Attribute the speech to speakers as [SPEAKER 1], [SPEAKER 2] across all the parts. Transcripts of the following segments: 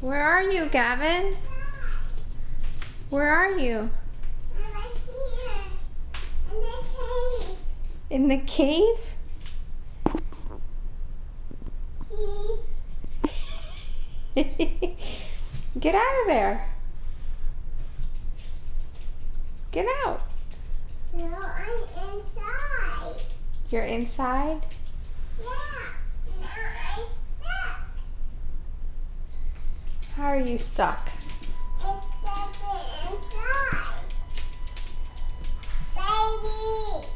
[SPEAKER 1] Where are you, Gavin? Where are you?
[SPEAKER 2] I'm right here.
[SPEAKER 1] In the cave? Get out of there. Get out.
[SPEAKER 2] No, I'm inside.
[SPEAKER 1] You're inside?
[SPEAKER 2] Yeah. Now I'm stuck.
[SPEAKER 1] How are you stuck?
[SPEAKER 2] It's stuck inside. Baby.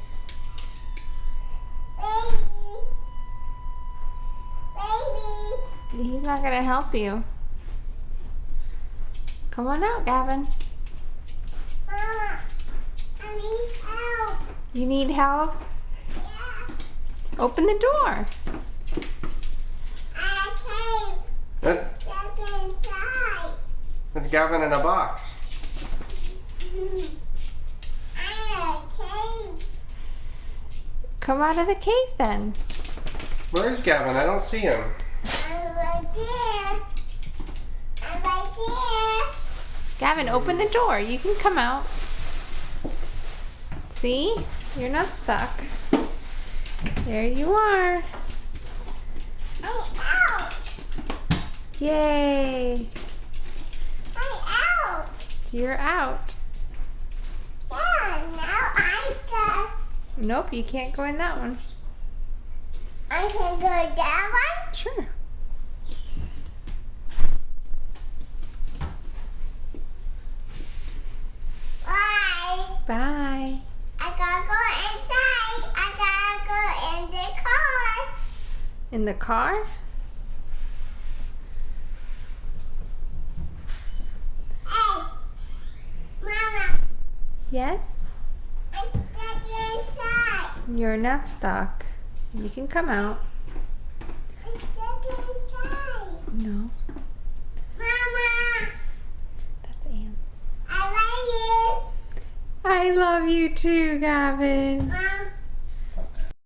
[SPEAKER 2] Baby.
[SPEAKER 1] He's not gonna help you. Come on out, Gavin.
[SPEAKER 2] Mama, I need help.
[SPEAKER 1] You need help?
[SPEAKER 2] Yeah.
[SPEAKER 1] Open the door.
[SPEAKER 2] I came
[SPEAKER 3] That's,
[SPEAKER 2] stuck inside.
[SPEAKER 3] that's Gavin in a box.
[SPEAKER 2] I came.
[SPEAKER 1] Come out of the cave then.
[SPEAKER 3] Where's Gavin? I don't see him.
[SPEAKER 2] I'm right there. I'm right there.
[SPEAKER 1] Gavin, open the door. You can come out. See? You're not stuck. There you are.
[SPEAKER 2] I'm out.
[SPEAKER 1] Yay.
[SPEAKER 2] I'm out.
[SPEAKER 1] You're out.
[SPEAKER 2] Yeah, now I'm stuck.
[SPEAKER 1] Nope, you can't go in that one.
[SPEAKER 2] I can go that one.
[SPEAKER 1] Sure.
[SPEAKER 2] Bye.
[SPEAKER 1] Bye.
[SPEAKER 2] I gotta go inside. I gotta go in the car.
[SPEAKER 1] In the car?
[SPEAKER 2] Hey, Mama,
[SPEAKER 1] Yes?
[SPEAKER 2] I'm stuck inside.
[SPEAKER 1] You're not stuck. You can come out.
[SPEAKER 2] I'm stuck inside.
[SPEAKER 1] No,
[SPEAKER 2] Mama,
[SPEAKER 1] that's Anne's.
[SPEAKER 2] I love you.
[SPEAKER 1] I love you too, Gavin.
[SPEAKER 2] Mama.